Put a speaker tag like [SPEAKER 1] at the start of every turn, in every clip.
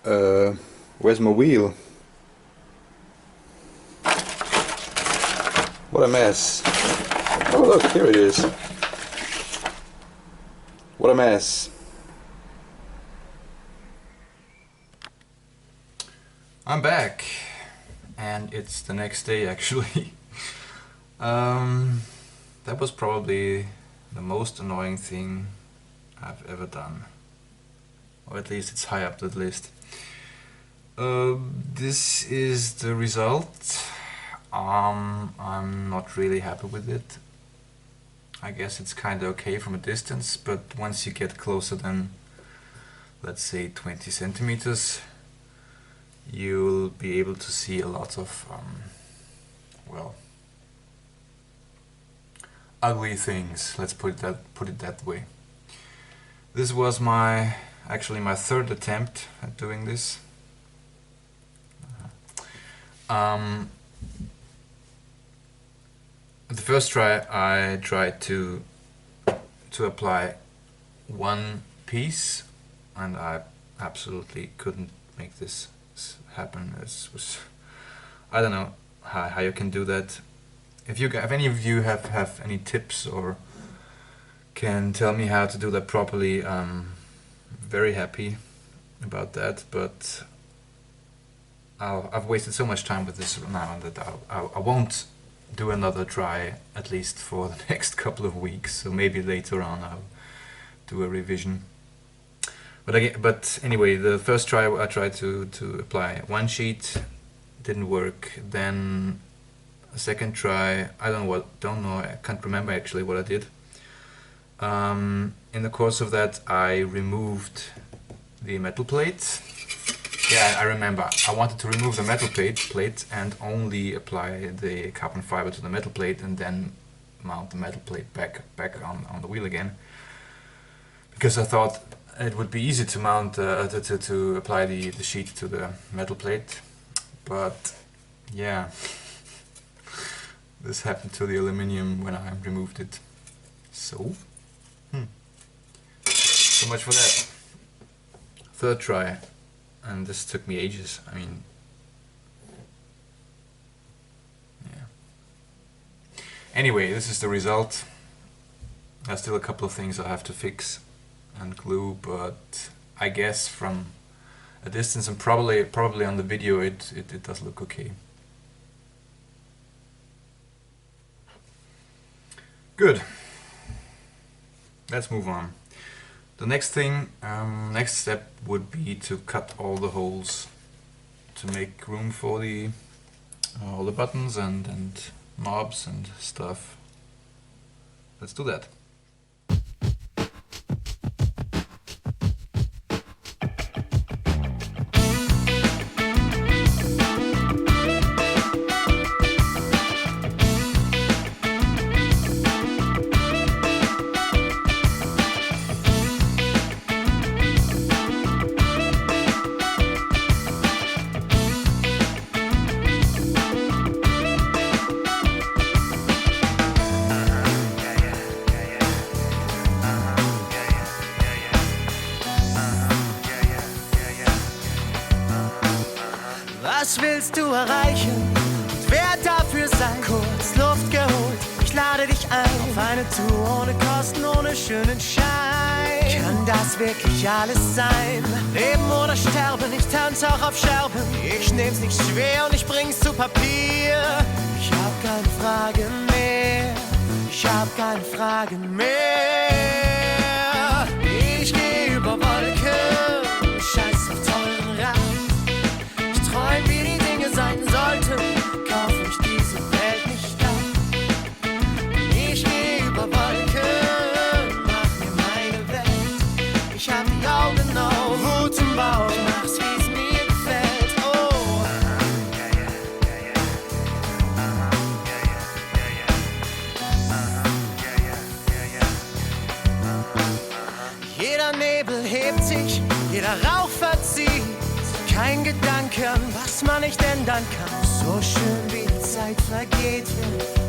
[SPEAKER 1] Where's my wheel? What a mess. Oh look, here it is. What a mess. I'm back, and it's the next day actually. That was probably the most annoying thing I've ever done, or at least it's high up the list. This is the result. I'm not really happy with it. I guess it's kinda okay from a distance, but once you get closer than, let's say, 20 centimeters, you'll be able to see a lot of, well, ugly things. Let's put it that way. This was actually my third attempt at doing this. The first try I tried to apply one piece, and I absolutely couldn't make this happen. I don't know how you can do that. If any of you have any tips or can tell me how to do that properly, I'm very happy about that, but I've wasted so much time with this now that I won't do another try, at least for the next couple of weeks, so maybe later on I'll do a revision. But anyway, the first try I tried to apply one sheet, didn't work. Then a second try, I can't remember actually what I did. In the course of that, I removed the metal plate. Yeah, I remember. I wanted to remove the metal plate and only apply the carbon fiber to the metal plate, and then mount the metal plate back on the wheel again. Because I thought it would be easy to mount to apply the sheet to the metal plate, but yeah, this happened to the aluminium when I removed it. So much for that. Third try. And this took me ages. I mean, yeah. Anyway, this is the result. There's still a couple of things I have to fix and glue, but I guess from a distance and probably on the video it does look okay. Good. Let's move on. The next thing, next step would be to cut all the holes to make room for all the buttons and knobs and stuff. Let's do that.
[SPEAKER 2] Was willst du erreichen und wer dafür sein? Kurz Luft geholt, ich lade dich ein auf eine Tour ohne Kosten, ohne schönen Schein. Kann das wirklich alles sein? Leben oder sterben, ich tanze auch auf Scherben. Ich nehm's nicht schwer und ich bring's zu Papier. Ich hab keine Fragen mehr, ich hab keine Fragen mehr. Ich geh über Wolken, scheiß auf teuren Rat. Träum, wie die Dinge sein sollten, kauf mich diese Welt nicht ab. Ich geh über Wolken, mach mir meine Welt. Ich hab die Augen auf, Hut im Bauch, mach's wie's mir gefällt. Oh. Jeder Nebel hebt sich, jeder Rauch verzieht. Kein Gedanken, was man nicht ändern kann. So schön wie die Zeit vergeht,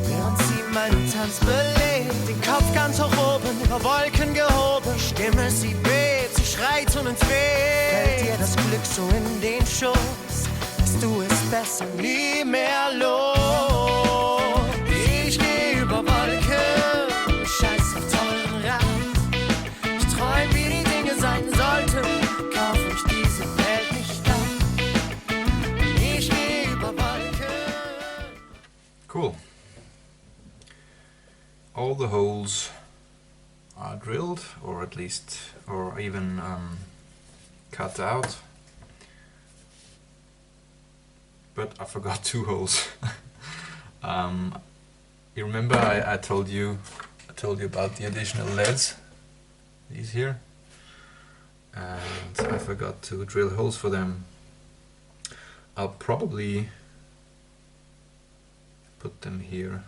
[SPEAKER 2] während sie meinen Tanz belebt. Den Kopf ganz hoch oben, über Wolken gehoben. Stimme, sie bebt, sie schreit und entweht. Fällt dir das das Glück so in den Schoß, lässt du es besser nie mehr los. Ich geh über Wolken, scheiß auf teuren Rat. Ich träum, wie die Dinge sein sollten, kauf ich diese Welt nicht ab. Ich geh über Wolken.
[SPEAKER 1] Cool. All the holes are drilled, or at least, or even cut out. But I forgot 2 holes. You remember I told you about the additional LEDs, these here, and I forgot to drill holes for them. I'll probably put them here.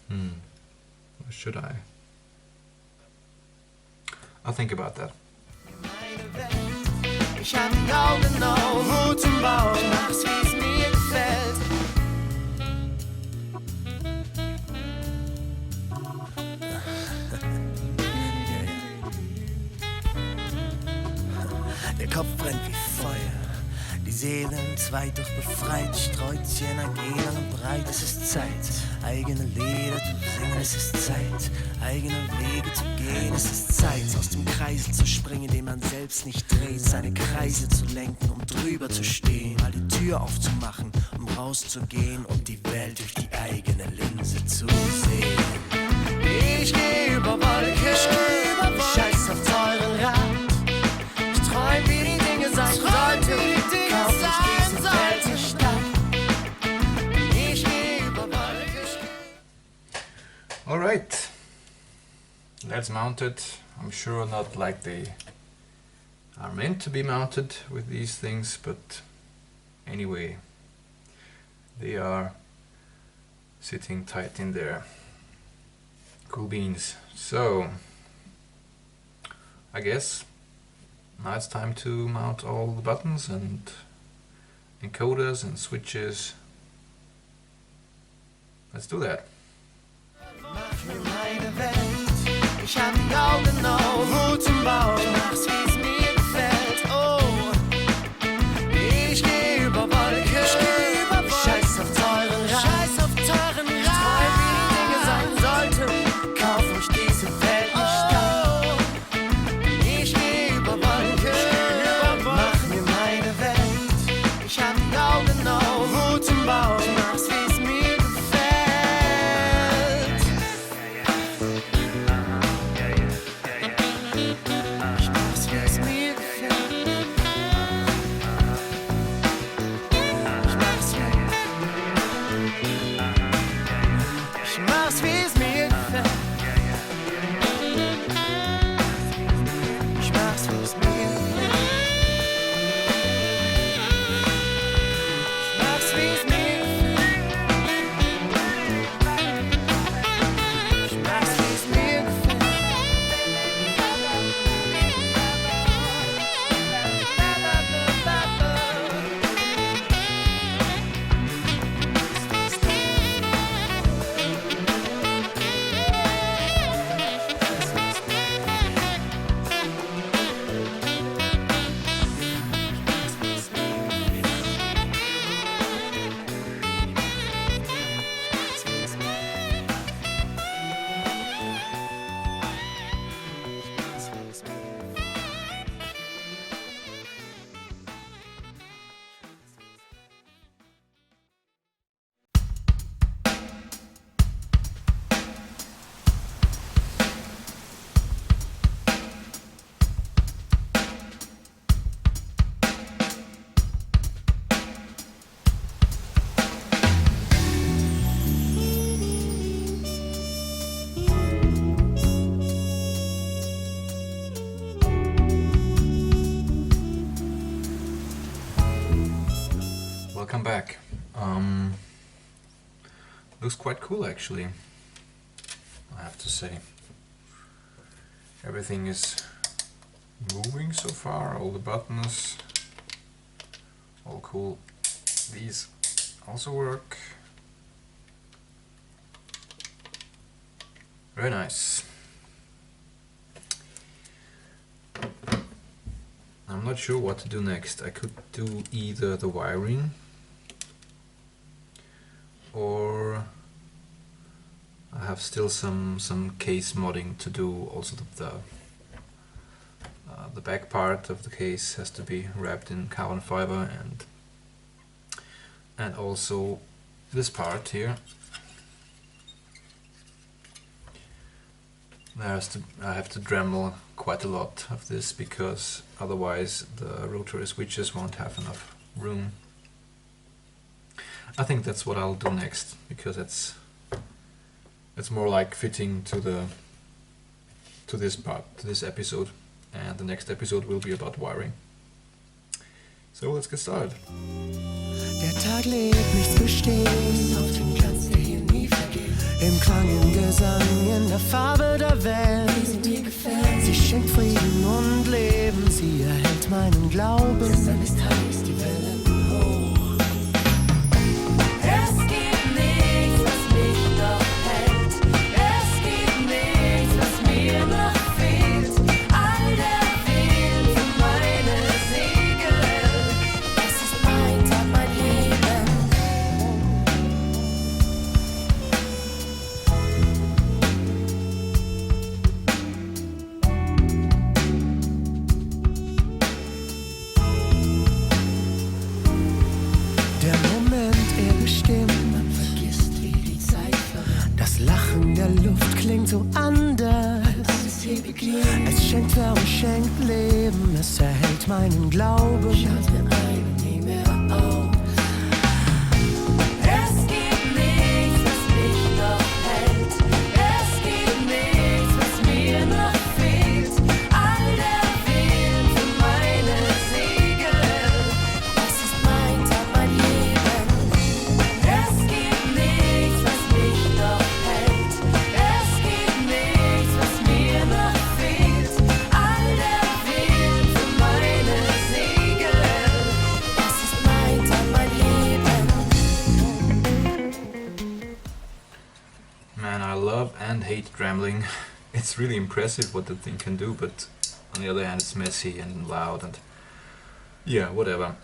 [SPEAKER 1] Or should I? I'll think about that.
[SPEAKER 2] Ich hab die Augen auf, Hut im Bauch, ich mach's wie's mir gefällt. Der Kopf brennt wie Feuer, die Seele entzweit, doch befreit, streut sie Energie lang und breit. Es ist Zeit, eigene Lieder zu singen, es ist Zeit, eigene Wege zu gehen. Es ist Zeit, aus dem Kreisel zu springen, den man selbst nicht dreht, seine Kreise zu lenken, um drüber zu stehen, mal die Tür aufzumachen, um rauszugehen und die Welt durch die eigene Linse zu sehen. Ich geh über Wolken, scheiß auf teuren Rat. Ich träum, wie die Dinge sein sollten, kauf ich diese Welt nicht ab. Ich geh über Wolken.
[SPEAKER 1] Alright, let's mount it. I'm sure not like they are meant to be mounted with these things, but anyway, they are sitting tight in there. Cool beans. So, I guess now it's time to mount all the buttons and encoders and switches. Let's do that.
[SPEAKER 2] Mach mir meine Welt, ich hab die Augen auf, Hut im Bauch, ich mach's wie's mir gefällt. Oh, ich geh über Wolken, scheiß auf teuren Rat. Ich träum, wie die Dinge sein sollten, kauf ich diese Welt nicht ab. Ich geh über Wolken, mach mir meine Welt, ich hab die Augen auf, Hut im Bauch, ich mach's wie's mir gefällt. Ich mach's wie's mir gefällt. Ich mach's wie's mir gefällt. Ich mach's wie's mir gefällt. Ich mach's wie's mir gefällt. Ich mach's wie's mir gefällt.
[SPEAKER 1] Welcome back. Looks quite cool actually, I have to say. Everything is moving so far, all the buttons, all cool. These also work. Very nice. not sure what to do next. I could do either the wiring or I have still some case modding to do. Also the back part of the case has to be wrapped in carbon fiber, and also this part here. I have to Dremel quite a lot of this, because otherwise the rotary switches won't have enough room. I think that's what I'll do next, because it's more like fitting to this part, to this episode, and the next episode will be about wiring. So let's get started.
[SPEAKER 2] Der Tag lebt nichts bestehen auf dem Glanz, der hier nie vergeht. Im Klang, im Gesang, in der Farbe der Welt. Wie sie mir gefällt. Sie schenkt Frieden und Leben, sie erhält meinen Glauben. Der Sonne ist heiß, die Wellen hoch. Es gibt nichts, was mich noch hält. Es gibt nichts, was mir noch fehlt. All der Wind für meine Segel. Es ist mein Tag, mein Leben. Der Moment, er bestimmt, man vergisst, wie die Zeit vergeht. Das Lachen der Luft klingt so anders. Alles hier beginnt. Es schenkt Wärme, schenkt Leben, es erhält meinen Glauben. Schaut mir ein und nie mehr auf. Es gibt nichts, was mich noch hält. Es gibt nichts, was mir noch fehlt. All der Wind für meine Segel. Es ist mein Tag, mein Leben. Es gibt nichts, was mich noch hält. Es gibt nichts, was mir noch fehlt. All der Wind für meine Segel. Es ist mein Tag, mein Leben.
[SPEAKER 1] Man, I love and hate Dremeling. It's really impressive what the thing can do, but on the other hand it's messy and loud and yeah, whatever.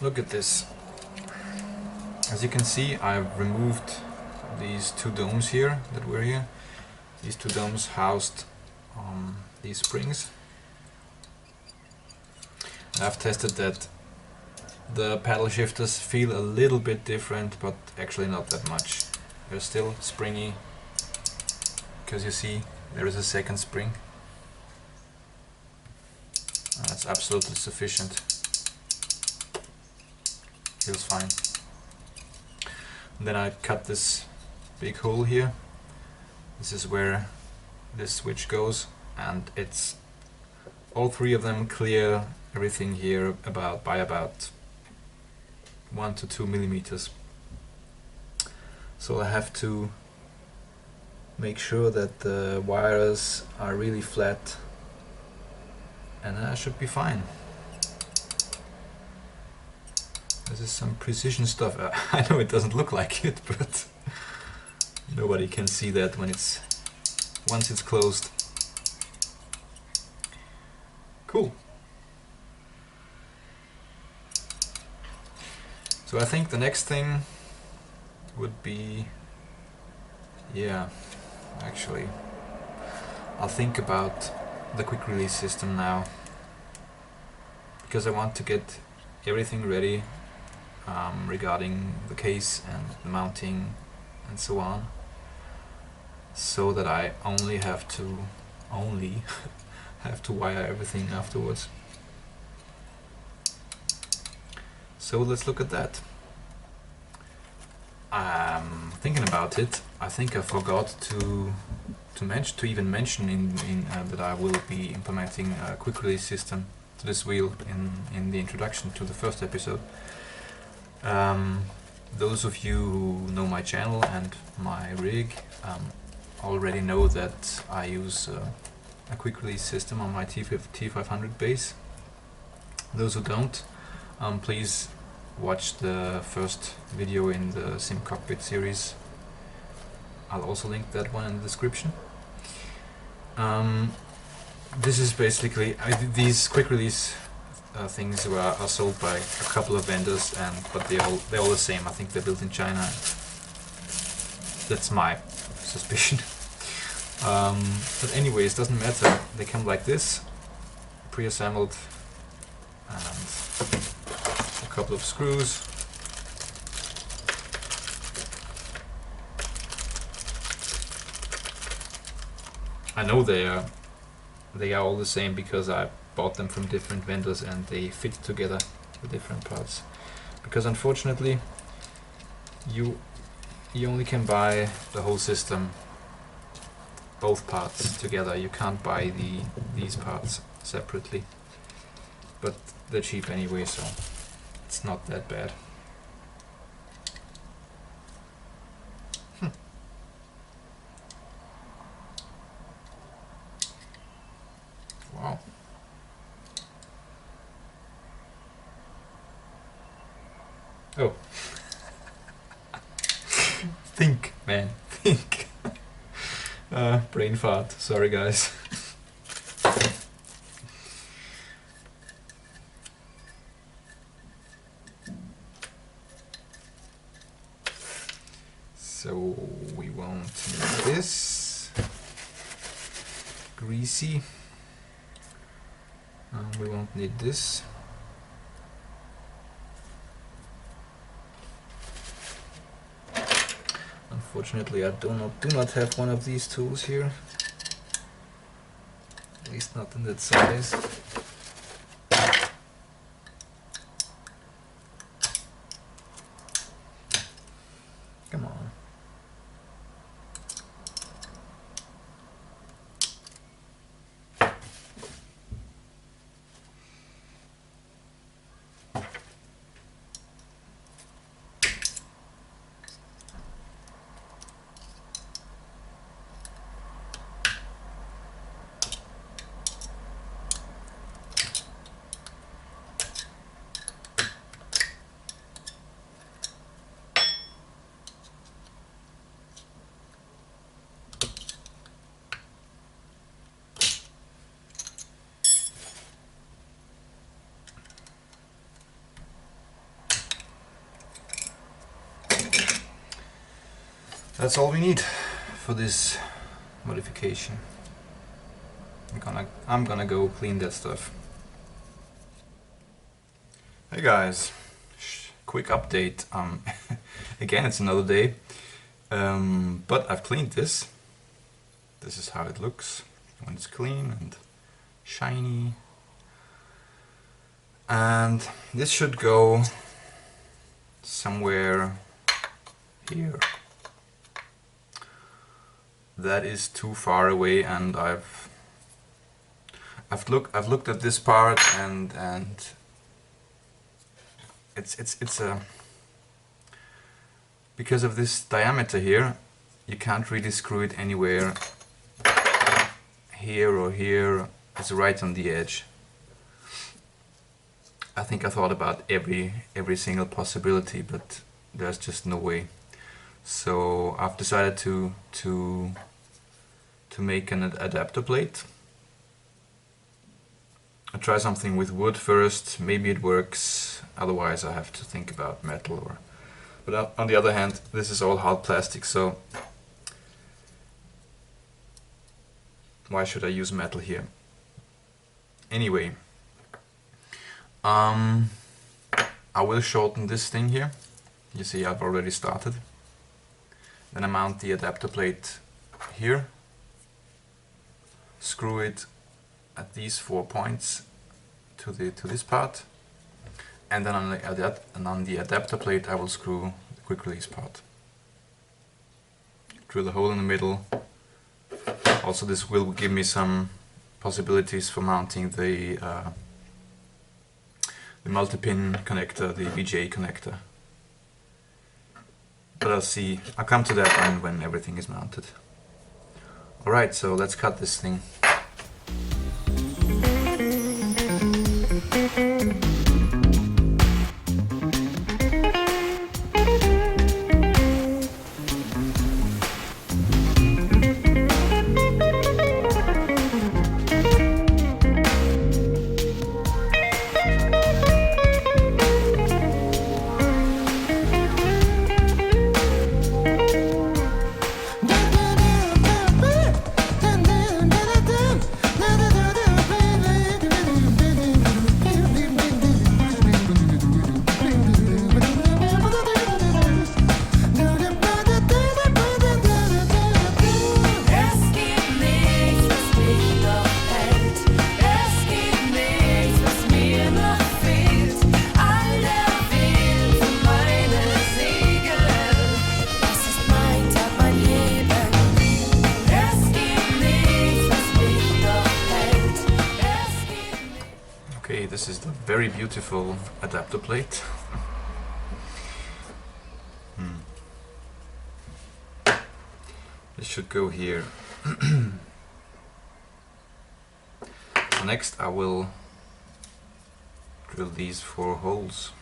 [SPEAKER 1] Look at this. As you can see, I've removed these two domes here that were here. These two domes housed these springs. I've tested that the paddle shifters feel a little bit different, but actually not that much. They're still springy, because you see there is a second spring. That's absolutely sufficient. Feels fine. And then I cut this big hole here. This is where this switch goes, and it's all three of them clear everything here by about 1 to 2 millimeters. So I have to make sure that the wires are really flat, and I should be fine. This is some precision stuff. I know it doesn't look like it, but nobody can see that once it's closed. Cool. So I think the next thing would be, yeah, actually I'll think about the quick release system now, because I want to get everything ready regarding the case and the mounting and so on, so that I only have to wire everything afterwards. So let's look at that. Thinking about it, I think I forgot to even mention that I will be implementing a quick release system to this wheel in the introduction to the first episode. Those of you who know my channel and my rig already know that I use a quick release system on my T500 base. Those who don't, please watch the first video in the Sim Cockpit series. I'll also link that one in the description. this is basically these quick release things are sold by a couple of vendors, but they're all the same. I think they're built in China. That's my suspicion. But anyways, doesn't matter. They come like this, pre-assembled, and a couple of screws. I know they are all the same because I bought them from different vendors and they fit together, the different parts. Because unfortunately, you only can buy the whole system, both parts together. You can't buy these parts separately. But they're cheap anyway, so it's not that bad. Wow. Oh. Think, man, think. Brain fart, sorry guys. So we won't need this. Greasy. We won't need this. Unfortunately, I do not have one of these tools here. At least not in that size. Come on. That's all we need for this modification. I'm gonna go clean that stuff. Hey guys, quick update. Again, it's another day, but I've cleaned this. This is how it looks when it's clean and shiny. And this should go somewhere here. That is too far away, and I've looked at this part, and it's a because of this diameter here, you can't really screw it anywhere here or here. It's right on the edge. I think I thought about every single possibility, but there's just no way. So I've decided to make an adapter plate. I'll try something with wood first, maybe it works, otherwise I have to think about metal. But on the other hand, this is all hard plastic, so why should I use metal here? Anyway, I will shorten this thing here. You see I've already started. Then I mount the adapter plate here, screw it at these 4 points to this part, and then on the adapter plate I will screw the quick release part. Drill a hole in the middle. Also, this will give me some possibilities for mounting the multi-pin connector, the VGA connector. But I'll see. I'll come to that when everything is mounted. Alright, so let's cut this thing. very beautiful adapter plate. This should go here. So next I will drill these 4 holes.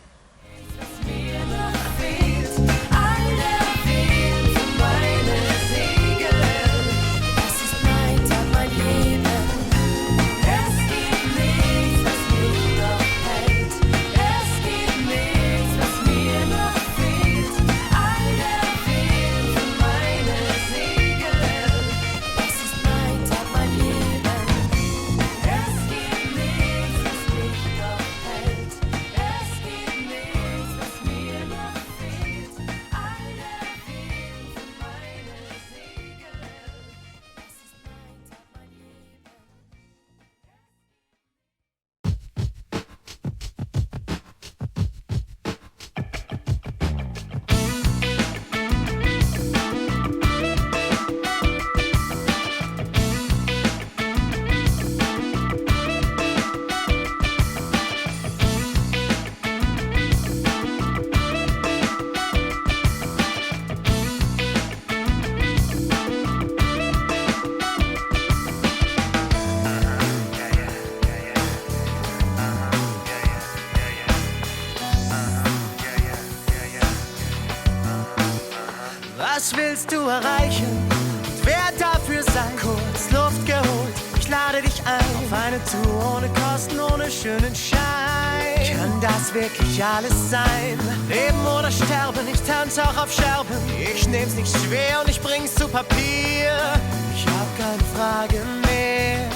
[SPEAKER 2] Was willst du erreichen? Und wer dafür sein? Kurz Luft geholt, ich lade dich ein auf eine Tour ohne Kosten, ohne schönen Schein. Kann das wirklich alles sein? Leben oder sterben, ich tanze auch auf Scherben. Ich nehm's nicht schwer und ich bring's zu Papier. Ich hab keine Fragen mehr,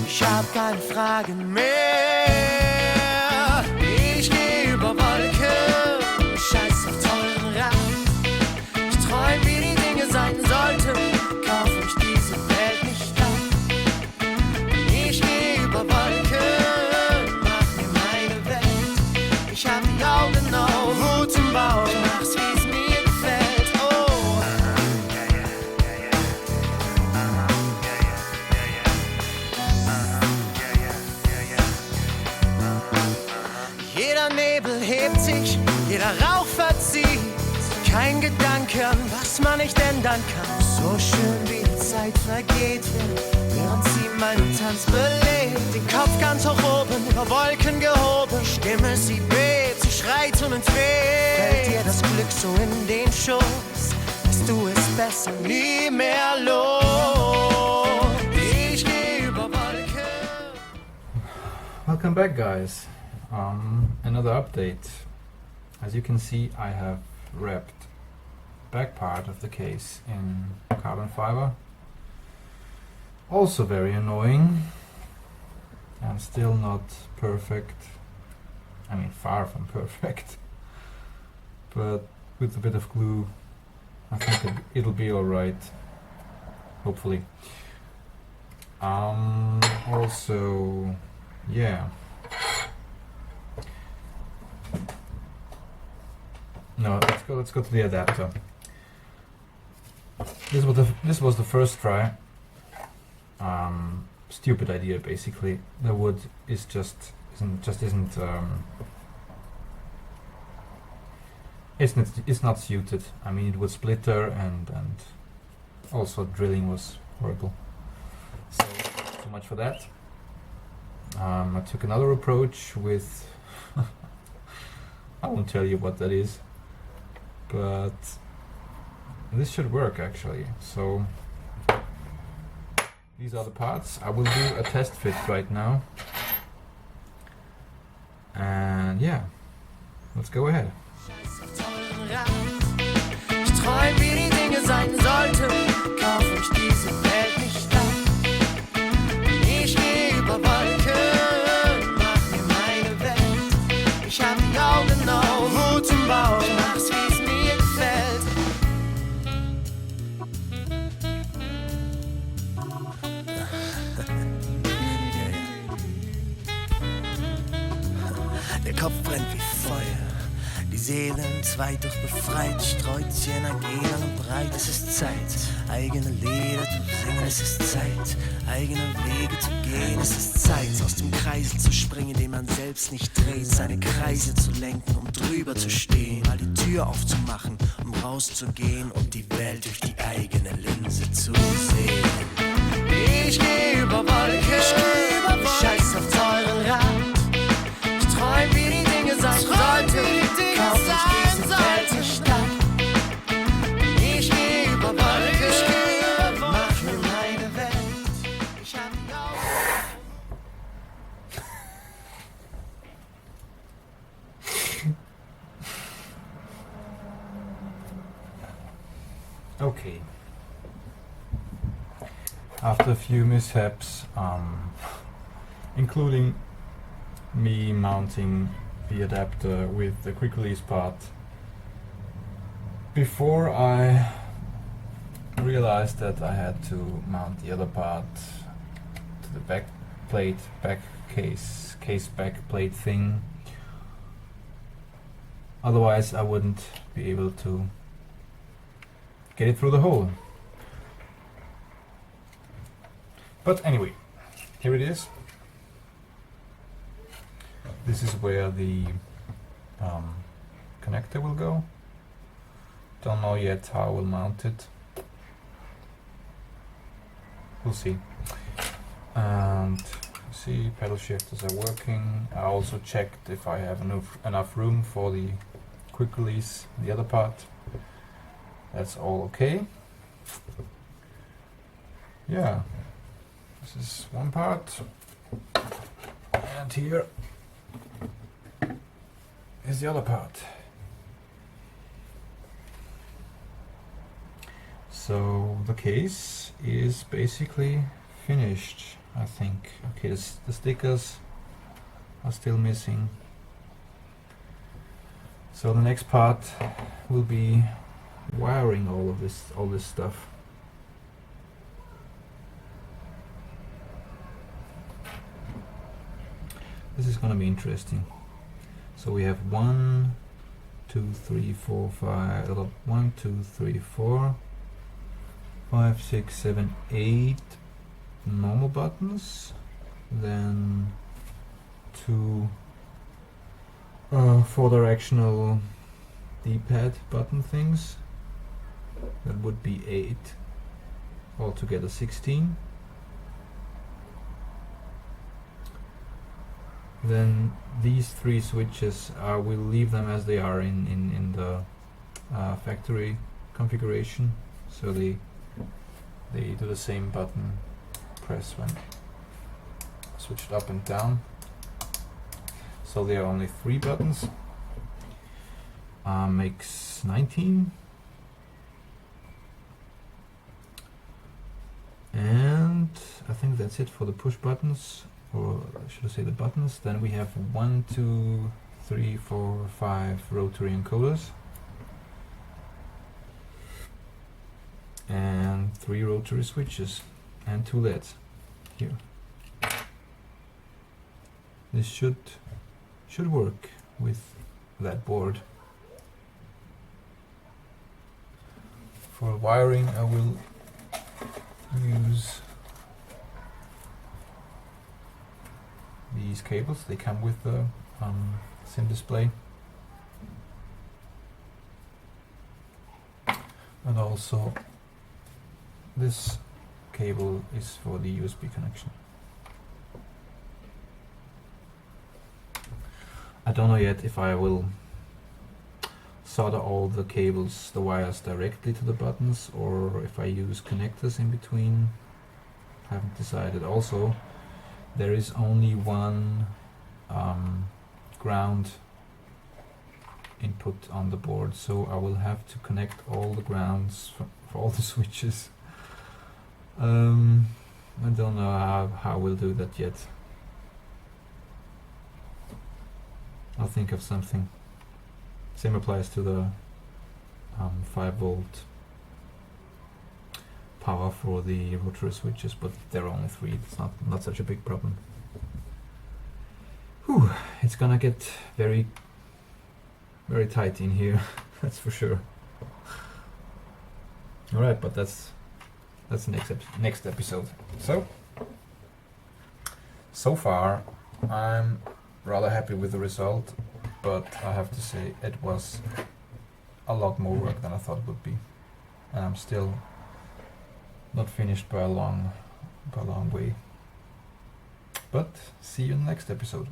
[SPEAKER 2] ich hab keine Fragen mehr. Ich geh über Wolken, scheiß auf teuren Rat. Träum, wie die Dinge sein sollten, kauf mich diese Welt nicht ab. Ich geh über Wolken, mach mir meine Welt. Ich hab die Augen auf, Hut im Bauch, ich mach's, wie's mir gefällt. Oh. Jeder Nebel hebt sich, jeder Rauch verzieht. Kein Gedanke an, was man nicht ändern kann. So schön wie die Zeit vergeht, während sie meinen Tanz belebt. Den Kopf ganz hoch oben, über Wolken gehoben. Stimme, sie bebt, sie schreit und entweht. Fällt dir das Glück so in den Schoß, dass du es besser nie mehr los. Ich geh über Wolken.
[SPEAKER 1] Welcome back, guys. Another update. As you can see, I have wrapped back part of the case in carbon fiber. Also very annoying and still not perfect. I mean, far from perfect, but with a bit of glue I think it'll be alright, hopefully. Also, yeah, no, let's go to the adapter. This was the first try. Stupid idea, basically. The wood is it's not suited. I mean, it would splitter, and also drilling was horrible. So too much for that. I took another approach with I won't tell you what that is, but this should work actually. So these are the parts. I will do a test fit right now, and yeah, let's go ahead.
[SPEAKER 2] Ich träum, wie die Dinge sein sollten, kauf mich diese Welt nicht ab. Ich geh über Wolken, mach mir meine Welt. Ich hab die Augen auf, Hut im Bauch, mach's, wie's mir gefällt. Der Kopf brennt wie Feuer. Die Seelen, zwei durchbefreit, streut sie Energie lang und breit. Es ist Zeit, eigene Lieder zu singen, es ist Zeit, eigene Wege zu gehen. Es ist Zeit, aus dem Kreisel zu springen, den man selbst nicht dreht, seine Kreise zu lenken, um drüber zu stehen, mal die Tür aufzumachen, um rauszugehen und die Welt durch die eigene Linse zu sehen. Ich geh über Wolken, scheiß auf teuren Rat. Ich träum, wie die Dinge sein sollten. Kauf ich diese Welt zur Stadt. Ich geh über Wolken, mach mir meine Welt. Ich hab die Augen.
[SPEAKER 1] Okay. After a few mishaps, including me mounting the adapter with the quick release part before I realized that I had to mount the other part to the back plate, back case back plate thing. Otherwise I wouldn't be able to get it through the hole. But anyway, here it is. This is where the connector will go. Don't know yet how I will mount it. We'll see. And see, pedal shifters are working. I also checked if I have enough room for the quick release, the other part. That's all okay. Yeah. This is one part, and here is the other part. So the case is basically finished, I think. Okay, the stickers are still missing. So the next part will be wiring all this stuff. This is going to be interesting. So we have 1, 2, 3, 4, 5, 1, 2, 3, 4, 5, 6, 7, 8 normal buttons, then 2 4 directional D-pad button things. That would be 8, altogether 16. Then these 3 switches, we'll leave them as they are in the factory configuration, so they do the same button press when switched up and down. So there are only 3 buttons, makes 19. And I think that's it for the push buttons, or should I say the buttons. Then we have 1, 2, 3, 4, 5 rotary encoders and 3 rotary switches and 2 LEDs here. This should work with that board. For wiring I will use these cables. They come with the SIM display, and also this cable is for the USB connection. I don't know yet if I will solder all the cables, the wires directly to the buttons, or if I use connectors in between. I haven't decided. Also, there is only one ground input on the board, so I will have to connect all the grounds for all the switches. I don't know how we'll do that yet. I'll think of something. Same applies to the 5 volt power for the rotary switches, but there are only 3. It's not such a big problem. Whew, it's gonna get very very tight in here, that's for sure. All right, but that's next episode. So far, I'm rather happy with the result, but I have to say it was a lot more work than I thought it would be, and I'm still not finished by a long way. But see you in the next episode.